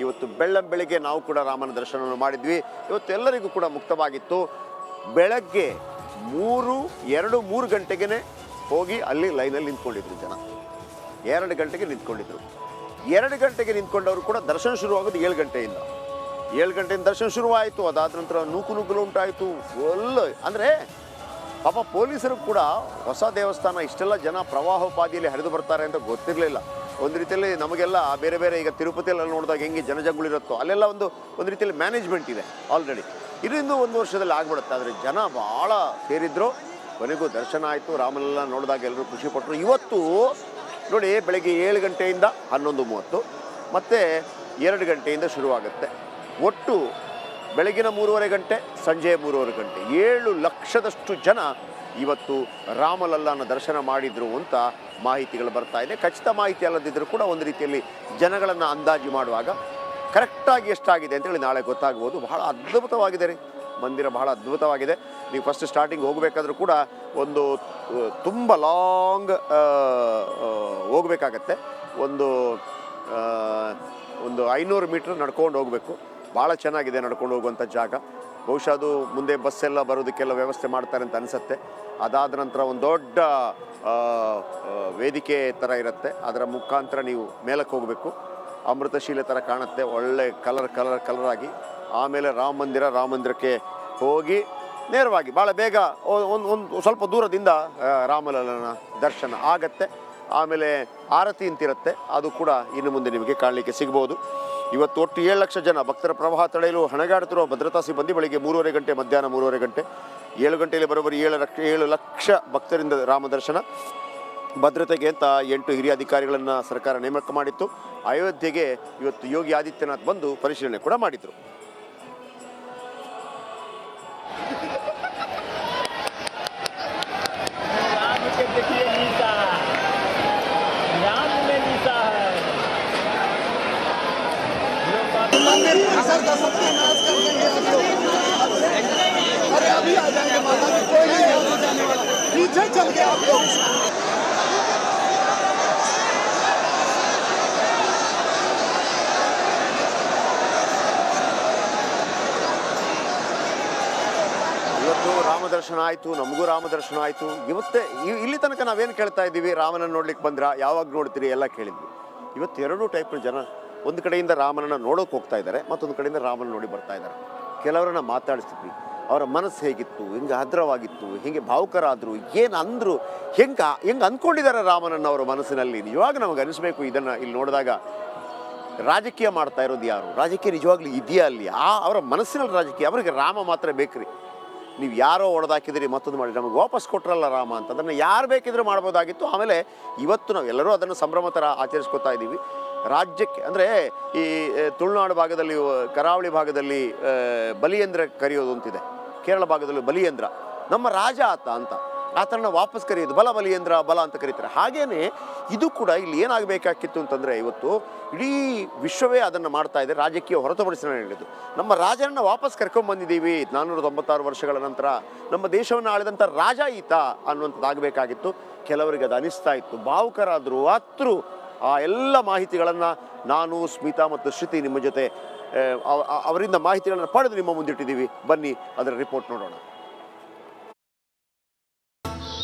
ಇವತ್ತು ಬೆಳಗ್ಗೆ ನಾವು ಕೂಡ ರಾಮನ ದರ್ಶನವನ್ನು ಮಾಡಿದ್ವಿ. ಇವತ್ತು ಎಲ್ಲರಿಗೂ ಕೂಡ ಮುಕ್ತವಾಗಿತ್ತು. ಬೆಳಗ್ಗೆ 3 ಗಂಟೆಗೆ ಹೋಗಿ ಅಲ್ಲಿ ಲೈನಲ್ಲಿ ನಿಂತ್ಕೊಂಡಿದ್ರು ಜನ. 2 ಗಂಟೆಗೆ ನಿಂತ್ಕೊಂಡಿದ್ರು. 2 ಗಂಟೆಗೆ ನಿಂತ್ಕೊಂಡವರು ಕೂಡ ದರ್ಶನ ಶುರುವಾಗೋದು 7 ಗಂಟೆಯಿಂದ. 7 ಗಂಟೆಯಿಂದ ದರ್ಶನ ಶುರುವಾಯಿತು. ಅದಾದ ನಂತರ ನೂಕುನುಗ್ಗಲು ಉಂಟಾಯಿತು. ಅಂದರೆ ಪಾಪ ಪೊಲೀಸರು ಕೂಡ ಹೊಸ ದೇವಸ್ಥಾನ, ಇಷ್ಟೆಲ್ಲ ಜನ ಪ್ರವಾಹೋಪಾದಿಯಲ್ಲಿ ಹರಿದು ಬರ್ತಾರೆ ಅಂತ ಗೊತ್ತಿರಲಿಲ್ಲ. ಒಂದು ರೀತಿಯಲ್ಲಿ ನಮಗೆಲ್ಲ ಬೇರೆ ಬೇರೆ ಈಗ ತಿರುಪತಿಯಲ್ಲಿ ನೋಡಿದಾಗ ಹೆಂಗೆ ಜನಜಂಗುಳಿರುತ್ತೋ ಅಲ್ಲೆಲ್ಲ ಒಂದು ರೀತಿಯಲ್ಲಿ ಮ್ಯಾನೇಜ್ಮೆಂಟ್ ಇದೆ ಆಲ್ರೆಡಿ. ಇನ್ನೂ 1 ವರ್ಷದಲ್ಲಿ ಆಗ್ಬಿಡುತ್ತೆ. ಆದರೆ ಜನ ಭಾಳ ಸೇರಿದ್ರು. ಕೊನೆಗೂ ದರ್ಶನ ಆಯಿತು. ರಾಮನೆಲ್ಲ ನೋಡಿದಾಗ ಎಲ್ಲರೂ ಖುಷಿಪಟ್ಟರು. ಇವತ್ತು ನೋಡಿ ಬೆಳಗ್ಗೆ 7 ಗಂಟೆಯಿಂದ 11:30 ಮತ್ತು 2 ಗಂಟೆಯಿಂದ ಶುರುವಾಗುತ್ತೆ. ಒಟ್ಟು ಬೆಳಗಿನ 3:30 ಗಂಟೆ, ಸಂಜೆ 3:30 ಗಂಟೆ 7 ಲಕ್ಷದಷ್ಟು ಜನ ಇವತ್ತು ರಾಮಲಲ್ಲಾನ ದರ್ಶನ ಮಾಡಿದರು ಅಂತ ಮಾಹಿತಿಗಳು ಬರ್ತಾ ಇದೆ. ಖಚಿತ ಮಾಹಿತಿ ಅಲ್ಲದಿದ್ದರೂ ಕೂಡ ಒಂದು ರೀತಿಯಲ್ಲಿ ಜನಗಳನ್ನು ಅಂದಾಜು ಮಾಡುವಾಗ ಕರೆಕ್ಟಾಗಿ ಎಷ್ಟಾಗಿದೆ ಅಂತೇಳಿ ನಾಳೆ ಗೊತ್ತಾಗ್ಬೋದು. ಬಹಳ ಅದ್ಭುತವಾಗಿದೆ ರೀ ಮಂದಿರ, ಬಹಳ ಅದ್ಭುತವಾಗಿದೆ. ನೀವು ಫಸ್ಟ್ ಸ್ಟಾರ್ಟಿಂಗ್ ಹೋಗಬೇಕಾದ್ರೂ ಕೂಡ ಒಂದು ತುಂಬ ಲಾಂಗ್ ಹೋಗಬೇಕಾಗತ್ತೆ. ಒಂದು 500 ಮೀಟ್ರ್ ನಡ್ಕೊಂಡು ಹೋಗಬೇಕು. ಭಾಳ ಚೆನ್ನಾಗಿದೆ ನಡ್ಕೊಂಡು ಹೋಗುವಂಥ ಜಾಗ. ಬಹುಶಃ ಅದು ಮುಂದೆ ಬಸ್ಸೆಲ್ಲ ಬರೋದಕ್ಕೆಲ್ಲ ವ್ಯವಸ್ಥೆ ಮಾಡ್ತಾರೆ ಅಂತ ಅನಿಸುತ್ತೆ. ಅದಾದ ನಂತರ ಒಂದು ದೊಡ್ಡ ವೇದಿಕೆ ಥರ ಇರುತ್ತೆ. ಅದರ ಮುಖಾಂತರ ನೀವು ಮೇಲಕ್ಕೆ ಹೋಗಬೇಕು. ಅಮೃತಶೀಲೆ ಥರ ಕಾಣುತ್ತೆ, ಒಳ್ಳೆ ಕಲರ್ ಆಗಿ. ಆಮೇಲೆ ರಾಮ ಮಂದಿರಕ್ಕೆ ಹೋಗಿ ನೇರವಾಗಿ ಭಾಳ ಬೇಗ ಒಂದು ಸ್ವಲ್ಪ ದೂರದಿಂದ ರಾಮಲಲ್ಲನ ದರ್ಶನ ಆಗತ್ತೆ. ಆಮೇಲೆ ಆರತಿ ಅಂತಿರುತ್ತೆ, ಅದು ಕೂಡ ಇನ್ನು ಮುಂದೆ ನಿಮಗೆ ಕಾಣಲಿಕ್ಕೆ ಸಿಗ್ಬೋದು. ಇವತ್ತು ಒಟ್ಟು 7 ಲಕ್ಷ ಜನ ಭಕ್ತರ ಪ್ರವಾಹ ತಡೆಯಲು ಹಣಗಾಡುತ್ತಿರುವ ಭದ್ರತಾ ಸಿಬ್ಬಂದಿ ಬೆಳಿಗ್ಗೆ 3:30 ಗಂಟೆ, ಮಧ್ಯಾಹ್ನ 3:30 ಗಂಟೆ, 7 ಗಂಟೆಯಲ್ಲಿ ಬರೋಬ್ಬರಿ 7 ಲಕ್ಷ ಭಕ್ತರಿಂದ ರಾಮ ದರ್ಶನ. ಭದ್ರತೆಗೆ ಅಂತ 8 ಹಿರಿಯ ಅಧಿಕಾರಿಗಳನ್ನು ಸರ್ಕಾರ ನೇಮಕ ಮಾಡಿತ್ತು. ಅಯೋಧ್ಯೆಗೆ ಇವತ್ತು ಯೋಗಿ ಆದಿತ್ಯನಾಥ್ ಬಂದು ಪರಿಶೀಲನೆ ಕೂಡ ಮಾಡಿದರು. पीछे चल गए आप लोग। ಇವತ್ತು ರಾಮದರ್ಶನ ಆಯಿತು, ನಮಗೂ ರಾಮದರ್ಶನ ಆಯಿತು. ಇವತ್ತೇ ಇಲ್ಲಿ ತನಕ ನಾವೇನು ಕೇಳ್ತಾ ಇದ್ದೀವಿ, ರಾಮನನ್ನು ನೋಡ್ಲಿಕ್ಕೆ ಬಂದ್ರಾ, ಯಾವಾಗ ನೋಡ್ತೀರಿ ಎಲ್ಲ ಕೇಳಿದ್ವಿ. ಇವತ್ತು 2 ಟೈಪ್ನ ಜನ, ಒಂದು ಕಡೆಯಿಂದ ರಾಮನನ್ನು ನೋಡೋಕೆ ಹೋಗ್ತಾ ಇದ್ದಾರೆ, ಮತ್ತೊಂದು ಕಡೆಯಿಂದ ರಾಮನ ನೋಡಿ ಬರ್ತಾ ಇದ್ದಾರೆ. ಕೆಲವರನ್ನ ಮಾತಾಡಿಸ್ತಿದ್ವಿ, ಅವರ ಮನಸ್ಸು ಹೇಗಿತ್ತು, ಹೆಂಗೆ ಆರ್ದ್ರವಾಗಿತ್ತು, ಹೆಂಗೆ ಭಾವುಕರಾದರು, ಏನು ಅಂದರು, ಹೆಂಗೆ ಅಂದ್ಕೊಂಡಿದ್ದಾರೆ ರಾಮನನ್ನು ಅವರ ಮನಸ್ಸಿನಲ್ಲಿ. ನಿಜವಾಗ ನಮಗೆ ಅನಿಸ್ಬೇಕು ಇದನ್ನು ಇಲ್ಲಿ ನೋಡಿದಾಗ. ರಾಜಕೀಯ ಮಾಡ್ತಾ ಇರೋದು ಯಾರು, ರಾಜಕೀಯ ನಿಜವಾಗ್ಲೂ ಇದೆಯಾ ಅಲ್ಲಿ, ಅವರ ಮನಸ್ಸಿನಲ್ಲಿ ರಾಜಕೀಯ. ಅವರಿಗೆ ರಾಮ ಮಾತ್ರ ಬೇಕ್ರಿ. ನೀವು ಯಾರೋ ಹೊಡೆದಾಕಿದ್ರಿ, ಮತ್ತೊಂದು ಮಾಡಿ ನಮಗೆ ವಾಪಸ್ ಕೊಟ್ರಲ್ಲ ರಾಮ ಅಂತ, ಅದನ್ನು ಯಾರು ಬೇಕಿದ್ರೂ ಮಾಡ್ಬೋದಾಗಿತ್ತು. ಆಮೇಲೆ ಇವತ್ತು ನಾವೆಲ್ಲರೂ ಅದನ್ನು ಸಂಭ್ರಮ ಥರ ಆಚರಿಸ್ಕೊತಾ ಇದ್ದೀವಿ. ರಾಜ್ಯಕ್ಕೆ ಅಂದರೆ ಈ ತುಳುನಾಡು ಭಾಗದಲ್ಲಿ, ಕರಾವಳಿ ಭಾಗದಲ್ಲಿ ಬಲಿಯಂದ್ರ ಕರೆಯೋದು ಅಂತಿದೆ. ಕೇರಳ ಭಾಗದಲ್ಲಿ ಬಲಿಯಂದ್ರ, ನಮ್ಮ ರಾಜ ಆತ ಅಂತ, ಆತನ ವಾಪಸ್ ಕರೆಯೋದು ಬಲಿಯಂದ್ರ ಅಂತ ಕರೀತಾರೆ. ಹಾಗೇನೆ ಇದು ಕೂಡ ಇಲ್ಲಿ ಏನಾಗಬೇಕಾಗಿತ್ತು ಅಂತಂದರೆ, ಇವತ್ತು ಇಡೀ ವಿಶ್ವವೇ ಅದನ್ನು ಮಾಡ್ತಾ ಇದೆ. ರಾಜಕೀಯ ಹೊರತುಪಡಿಸಿ ನಾನು ಹೇಳಿದ್ದು, ನಮ್ಮ ರಾಜನನ್ನು ವಾಪಸ್ ಕರ್ಕೊಂಡ್ಬಂದಿದ್ದೀವಿ 496 ವರ್ಷಗಳ ನಂತರ. ನಮ್ಮ ದೇಶವನ್ನು ಆಳಿದಂಥ ರಾಜ ಈತ ಅನ್ನುವಂಥದ್ದಾಗಬೇಕಾಗಿತ್ತು. ಕೆಲವರಿಗೆ ಅದು ಅನಿಸ್ತಾ ಇತ್ತು, ಭಾವುಕರಾದರು, ಹತ್ರು. ಆ ಎಲ್ಲ ಮಾಹಿತಿಗಳನ್ನು ನಾನು, ಸ್ಮಿತಾ ಮತ್ತು ಶ್ರುತಿ ನಿಮ್ಮ ಜೊತೆ ಅವರಿಂದ ಮಾಹಿತಿಗಳನ್ನು ಪಡೆದು ನಿಮ್ಮ ಮುಂದಿಟ್ಟಿದ್ದೀವಿ. ಬನ್ನಿ ಅದರ ರಿಪೋರ್ಟ್ ನೋಡೋಣ.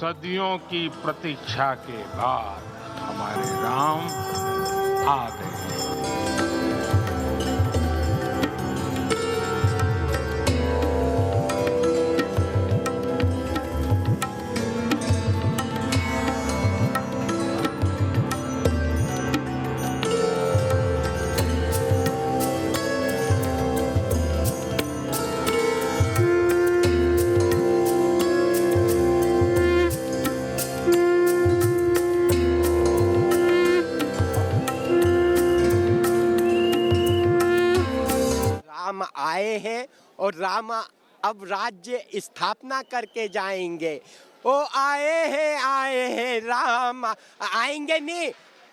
सदियों की प्रतीक्षा के बाद हमारे राम आ गए। आए हैं और राम अब राज्य स्थापना करके जाएंगे। ओ आए हैं राम, आएंगे नहीं,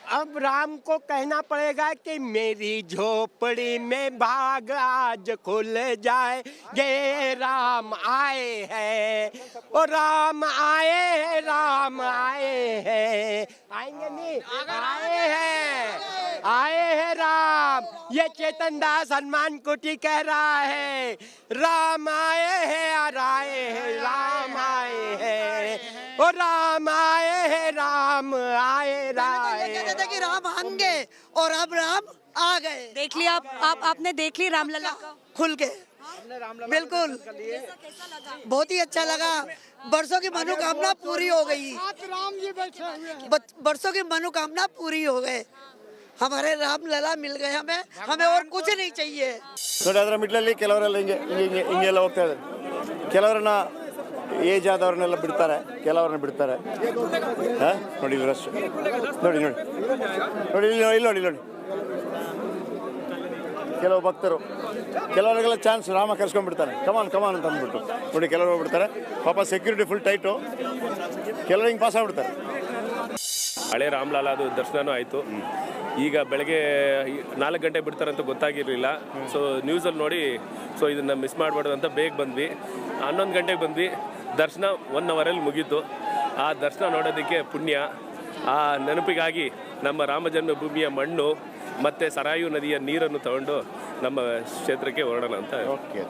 अब राम को कहना पड़ेगा कि मेरी झोपड़ी में भाग आज खुल जाए, ये राम आए हैं, ओ राम आए हैं, राम आए हैं, आएंगे नहीं, आए हैं राम। ये चेतन दास हनुमान कुटी कह रहा है, राम आए हैं और आए हैं, राम आए हैं, ओ राम आए हैं, राम आए कहते थे कि राम आएंगे और अब राम आ गए। देख लिया आपने देख ली रामलला खुल के बिल्कुल बहुत ही अच्छा लगा। बरसों की मनोकामना पूरी हो गई। राम जी बैठे हुए हैं। बरसों की मनोकामना पूरी हो गए। हमारे राम लला मिल गए हमें, हमें और कुछ नहीं चाहिए। ನೋಡಿ ಅದರ ಮಿಡ್ಲಲ್ಲಿ ಕೆಲವರೆಲ್ಲ ಹಿಂಗೆಲ್ಲ ಹೋಗ್ತಾ ಇದ್ದಾರೆ. ಕೆಲವರನ್ನ ಏಜ್ ಆದವ್ರನ್ನೆಲ್ಲ ಬಿಡ್ತಾರೆ, ಕೆಲವ್ರನ್ನ ಬಿಡ್ತಾರೆ. ನೋಡಿ ಇಲ್ಲಿ ರಶ್ ನೋಡಿ ನೋಡಿ ನೋಡಿ ಇಲ್ಲಿ ನೋಡಿ ಕೆಲವು ಭಕ್ತರು, ಕೆಲವರಿಗೆಲ್ಲ ಚಾನ್ಸ್ ರಾಮ ಕರ್ಸ್ಕೊಂಡ್ಬಿಡ್ತಾನೆ, ಕಮಾನ್ ಅಂತ ಅಂದ್ಬಿಟ್ಟು ನೋಡಿ ಕೆಲವರು ಹೋಗ್ಬಿಡ್ತಾರೆ. ಪಾಪ ಸೆಕ್ಯೂರಿಟಿ ಫುಲ್ ಟೈಟು, ಕೆಲವರು ಹಿಂಗೆ ಪಾಸ್ ಆಗ್ಬಿಡ್ತಾರೆ. ಹಳೆ ರಾಮ್ಲಾಲಾದು ದರ್ಶನನೂ ಆಯಿತು. ಈಗ ಬೆಳಗ್ಗೆ 4 ಗಂಟೆ ಬಿಡ್ತಾರಂತ ಗೊತ್ತಾಗಿರಲಿಲ್ಲ. ಸೊ ನ್ಯೂಸಲ್ಲಿ ನೋಡಿ ಸೊ ಇದನ್ನು ಮಿಸ್ ಮಾಡಬಾರ್ದು ಅಂತ ಬೇಗ ಬಂದ್ವಿ. 11 ಗಂಟೆಗೆ ಬಂದ್ವಿ. ದರ್ಶನ 1 ಅವರಲ್ಲಿ ಮುಗೀತು. ಆ ದರ್ಶನ ನೋಡೋದಕ್ಕೆ ಪುಣ್ಯ. ಆ ನೆನಪಿಗಾಗಿ ನಮ್ಮ ರಾಮ ಜನ್ಮಭೂಮಿಯ ಮಣ್ಣು ಮತ್ತು ಸರಾಯು ನದಿಯ ನೀರನ್ನು ತಗೊಂಡು ನಮ್ಮ ಕ್ಷೇತ್ರಕ್ಕೆ ಹೊರಡೋಣ ಅಂತ. ಓಕೆ,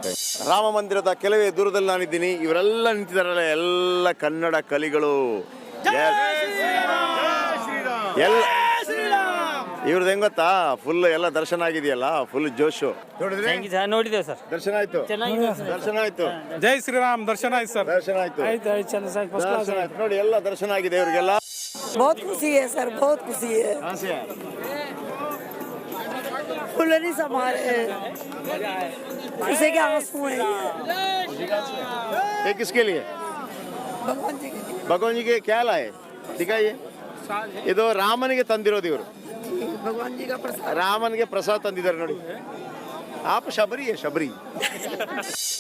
ರಾಮ ಮಂದಿರದ ಕೆಲವೇ ದೂರದಲ್ಲಿ ನಾನಿದ್ದೀನಿ. ಇವರೆಲ್ಲ ನಿಂತಿದ್ದಾರಲ್ಲ, ಎಲ್ಲ ಕನ್ನಡ ಕಲಿಗಳು. ಎಲ್ಲ ಇವ್ರದ್ದು ಹೆಂಗ್ ಗೊತ್ತಾ, ಫುಲ್ ಎಲ್ಲ ದರ್ಶನ ಆಗಿದೆಯಲ್ಲ, ಫುಲ್ ಜೋಶು. ನೋಡಿದ್ದೇವೆ ಸರ್, ದರ್ಶನ ಆಯ್ತು, ದರ್ಶನ ಆಯ್ತು. ಜೈ ಶ್ರೀರಾಮ್. ದರ್ಶನ ಆಯ್ತು ಸರ್, ದರ್ಶನ ಆಯ್ತು. ದರ್ಶನ ಆಯ್ತು ನೋಡಿ, ಎಲ್ಲ ದರ್ಶನ ಆಗಿದೆ ಇವ್ರಿಗೆಲ್ಲ. बहुत खुशी है सर, बहुत खुशी है। फूल नहीं समा रहे, खुशी के आंसू हैं। ये किसके लिए? भगवान जी के लिए। ಭಗವಾನ್ ಜಿಗೆ क्या लाए दिखाइए. ಇದು ರಾಮನಿಗೆ ತಂದಿರೋದು ಇವರು. भगवान जी का प्रसाद, ರಾಮನಿಗೆ ಪ್ರಸಾದ ತಂದಿದ್ದಾರೆ ನೋಡಿ. ಆಪ್ ಶಬರಿ.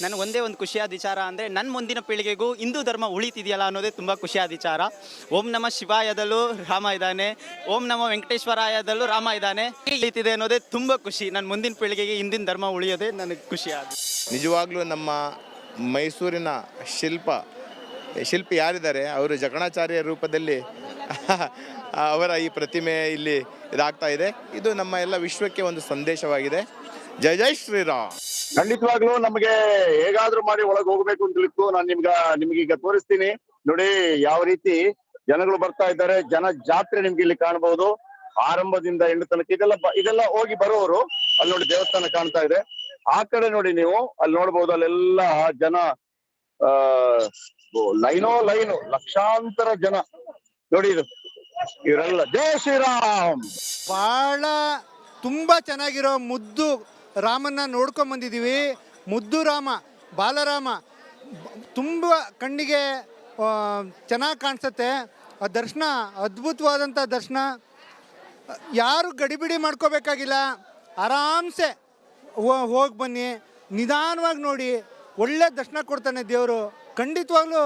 ನನಗೆ ಒಂದೇ ಒಂದು ಖುಷಿಯಾದ ವಿಚಾರ ಅಂದರೆ ನನ್ನ ಮುಂದಿನ ಪೀಳಿಗೆಗೂ ಹಿಂದೂ ಧರ್ಮ ಉಳಿತಿದೆಯಲ್ಲ ಅನ್ನೋದೇ ತುಂಬ ಖುಷಿಯಾದ ವಿಚಾರ. ಓಂ ನಮ ಶಿವಾಯದಲ್ಲೂ ರಾಮ ಇದ್ದಾನೆ, ಓಂ ನಮ ವೆಂಕಟೇಶ್ವರಾಯದಲ್ಲೂ ರಾಮ ಇದ್ದಾನೆ. ಉಳಿತಿದೆ ಅನ್ನೋದೇ ತುಂಬ ಖುಷಿ. ನನ್ನ ಮುಂದಿನ ಪೀಳಿಗೆಗೆ ಹಿಂದಿನ ಧರ್ಮ ಉಳಿಯೋದೇ ನನಗೆ ಖುಷಿಯಾದ. ನಿಜವಾಗ್ಲೂ ನಮ್ಮ ಮೈಸೂರಿನ ಶಿಲ್ಪಿ ಯಾರಿದ್ದಾರೆ ಅವರು ಜಕಣಾಚಾರ್ಯ ರೂಪದಲ್ಲಿ ಅವರ ಈ ಪ್ರತಿಮೆ ಇಲ್ಲಿ ಇದಾಗ್ತಾ ಇದೆ. ಇದು ನಮ್ಮ ಎಲ್ಲ ವಿಶ್ವಕ್ಕೆ ಒಂದು ಸಂದೇಶವಾಗಿದೆ. ಜೈ ಜೈ ಶ್ರೀರಾಮ್. ಖಂಡಿತವಾಗ್ಲೂ ನಮಗೆ ಹೇಗಾದ್ರೂ ಮಾಡಿ ಒಳಗೆ ಹೋಗ್ಬೇಕು ಅಂತ ನಾನು ನಿಮ್ಗೀಗ ತೋರಿಸ್ತೀನಿ ನೋಡಿ ಯಾವ ರೀತಿ ಜನಗಳು ಬರ್ತಾ ಇದ್ದಾರೆ. ಜನ ಜಾತ್ರೆ ನಿಮ್ಗೆ ಇಲ್ಲಿ ಕಾಣಬಹುದು, ಆರಂಭದಿಂದ ಎಂಡ್ ತನಕ. ಇದೆಲ್ಲ ಹೋಗಿ ಬರೋರು. ಅಲ್ಲಿ ನೋಡಿ ದೇವಸ್ಥಾನ ಕಾಣ್ತಾ ಇದೆ. ಆ ಕಡೆ ನೋಡಿ ನೀವು ಅಲ್ಲಿ ನೋಡ್ಬೋದು, ಅಲ್ಲೆಲ್ಲ ಜನ ಲೈನು ಲಕ್ಷಾಂತರ ಜನ ನೋಡಿ. ಇದು ಇವರೆಲ್ಲ ಜೈ ಶ್ರೀರಾಮ್. ಬಹಳ ತುಂಬಾ ಚೆನ್ನಾಗಿರೋ ಮುದ್ದು ರಾಮನ್ನ ನೋಡ್ಕೊಂಡ್ ಬಂದಿದ್ದೀವಿ. ಮುದ್ದು ರಾಮ, ಬಾಲರಾಮ ತುಂಬ ಕಣ್ಣಿಗೆ ಚೆನ್ನಾಗಿ ಕಾಣಿಸುತ್ತೆ. ಆ ದರ್ಶನ ಅದ್ಭುತವಾದಂಥ ದರ್ಶನ. ಯಾರು ಗಡಿಬಿಡಿ ಮಾಡ್ಕೋಬೇಕಾಗಿಲ್ಲ, ಆರಾಮ್ಸೆ ಹೋಗಿ ಬನ್ನಿ, ನಿಧಾನವಾಗಿ ನೋಡಿ, ಒಳ್ಳೆ ದರ್ಶನ ಕೊಡ್ತಾನೆ ದೇವರು. ಖಂಡಿತವಾಗ್ಲೂ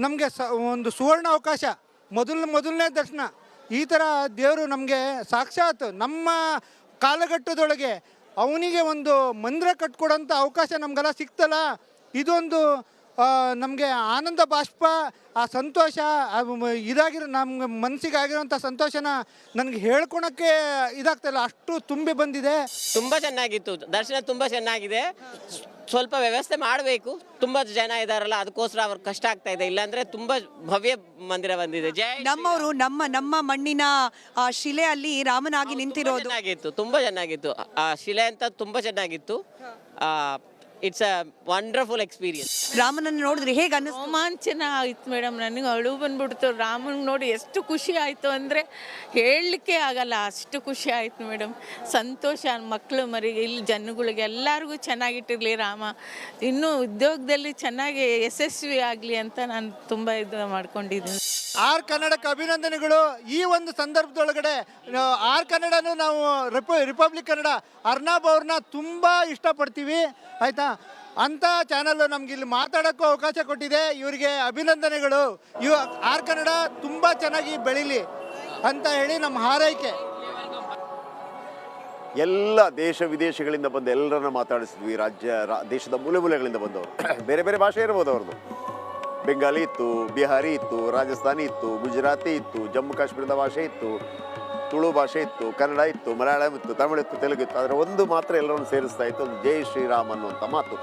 ನಮಗೆ ಒಂದು ಸುವರ್ಣ ಅವಕಾಶ, ಮೊದಲನೇ ದರ್ಶನ. ಈ ಥರ ದೇವರು ನಮಗೆ ಸಾಕ್ಷಾತ್ ನಮ್ಮ ಕಾಲಘಟ್ಟದೊಳಗೆ ಅವನಿಗೆ ಒಂದು ಮಂದಿರ ಕಟ್ಕೊಡೋಂಥ ಅವಕಾಶ ನಮಗೆಲ್ಲ ಸಿಕ್ತಲ್ಲ. ಇದೊಂದು ನಮಗೆ ಆನಂದ ಬಾಷ್ಪ, ಆ ಸಂತೋಷ ಇದಾಗಿರೋ ನಮ್ಮ ಮನಸ್ಸಿಗೆ ಆಗಿರೋಂಥ ಸಂತೋಷನ ನನಗೆ ಹೇಳ್ಕೊಳಕ್ಕೆ ಇದಾಗ್ತಾಯಿಲ್ಲ, ಅಷ್ಟು ತುಂಬಿ ಬಂದಿದೆ. ತುಂಬ ಚೆನ್ನಾಗಿತ್ತು ದರ್ಶನ, ತುಂಬ ಚೆನ್ನಾಗಿದೆ. ಸ್ವಲ್ಪ ವ್ಯವಸ್ಥೆ ಮಾಡಬೇಕು, ತುಂಬ ಜನ ಇದಾರಲ್ಲ, ಅದಕ್ಕೋಸ್ಕರ ಅವ್ರಿಗೆ ಕಷ್ಟ ಆಗ್ತಾ ಇದೆ. ಇಲ್ಲಾಂದ್ರೆ ತುಂಬ ಭವ್ಯ ಮಂದಿರ ಬಂದಿದೆ. ನಮ್ಮವರು ನಮ್ಮ ಮಣ್ಣಿನ ಶಿಲೆ ಅಲ್ಲಿ ರಾಮನಾಗಿ ನಿಂತಿರೋದು ಚೆನ್ನಾಗಿತ್ತು, ತುಂಬ ಚೆನ್ನಾಗಿತ್ತು. ಆ ಶಿಲೆ ಅಂತ ತುಂಬ ಚೆನ್ನಾಗಿತ್ತು. It's a wonderful experience. ರಾಮನನ್ನು ನೋಡಿದ್ರೆ ಹೇಗೆ ರೋಮಾಂಚನ ಆಯ್ತು ಮೇಡಮ್. ನನಗೆ ಅಳು ಬಂದ್ಬಿಡ್ತು. ರಾಮನ್ ನೋಡಿ ಎಷ್ಟು ಖುಷಿ ಆಯಿತು ಅಂದರೆ ಹೇಳಲಿಕ್ಕೆ ಆಗಲ್ಲ, ಅಷ್ಟು ಖುಷಿ ಆಯಿತು ಮೇಡಮ್. ಸಂತೋಷ. ಮಕ್ಕಳು ಮರಿಗೆ ಇಲ್ಲಿ ಜನಗಳಿಗೆ ಎಲ್ಲರಿಗೂ ಚೆನ್ನಾಗಿಟ್ಟಿರಲಿ ರಾಮ, ಇನ್ನೂ ಉದ್ಯೋಗದಲ್ಲಿ ಚೆನ್ನಾಗಿ ಯಶಸ್ವಿ ಆಗಲಿ ಅಂತ ನಾನು ತುಂಬ ಇದು ಮಾಡ್ಕೊಂಡಿದ್ದೀನಿ. ಆರ್ ಕನ್ನಡಕ್ಕೆ ಅಭಿನಂದನೆಗಳು. ಈ ಒಂದು ಸಂದರ್ಭದೊಳಗಡೆ ಆರ್ ಕನ್ನಡನೂ ನಾವು ರಿಪಬ್ಲಿಕ್ ಕನ್ನಡ ಅರ್ನಾಬ್ ಅವ್ರನ್ನ ತುಂಬ ಇಷ್ಟಪಡ್ತೀವಿ, ಆಯಿತಾ. ಅಂಥ ಚಾನಲ್ಲು ನಮ್ಗೆ ಇಲ್ಲಿ ಮಾತಾಡೋಕ್ಕೂ ಅವಕಾಶ ಕೊಟ್ಟಿದೆ. ಇವರಿಗೆ ಅಭಿನಂದನೆಗಳು. ಆರ್ ಕನ್ನಡ ತುಂಬ ಚೆನ್ನಾಗಿ ಬೆಳೀಲಿ. ಅಂತ ಹೇಳಿ ನಮ್ಮ ಹಾರೈಕೆ. ಎಲ್ಲ ದೇಶ ವಿದೇಶಗಳಿಂದ ಬಂದು ಎಲ್ಲರನ್ನ ಮಾತಾಡಿಸಿದ್ವಿ. ದೇಶದ ಮೂಲೆ ಮೂಲೆಗಳಿಂದ ಬಂದವರು. ಬೇರೆ ಬೇರೆ ಭಾಷೆ ಇರ್ಬೋದು ಅವ್ರದ್ದು. ಬೆಂಗಾಲಿ ಇತ್ತು, ಬಿಹಾರಿ ಇತ್ತು, ರಾಜಸ್ಥಾನಿ ಇತ್ತು, ಗುಜರಾತಿ ಇತ್ತು, ಜಮ್ಮು ಕಾಶ್ಮೀರದ ಭಾಷೆ ಇತ್ತು, ತುಳು ಭಾಷೆ ಇತ್ತು, ಕನ್ನಡ ಇತ್ತು, ಮಲಯಾಳಂ ಇತ್ತು, ತಮಿಳು ಇತ್ತು, ತೆಲುಗು ಇತ್ತು. ಆದರೆ ಒಂದು ಮಾತ್ರ ಎಲ್ಲರನ್ನು ಸೇರಿಸ್ತಾ ಇತ್ತು, ಒಂದು ಜೈ ಶ್ರೀರಾಮ್ ಅನ್ನುವಂಥ ಮಾತು.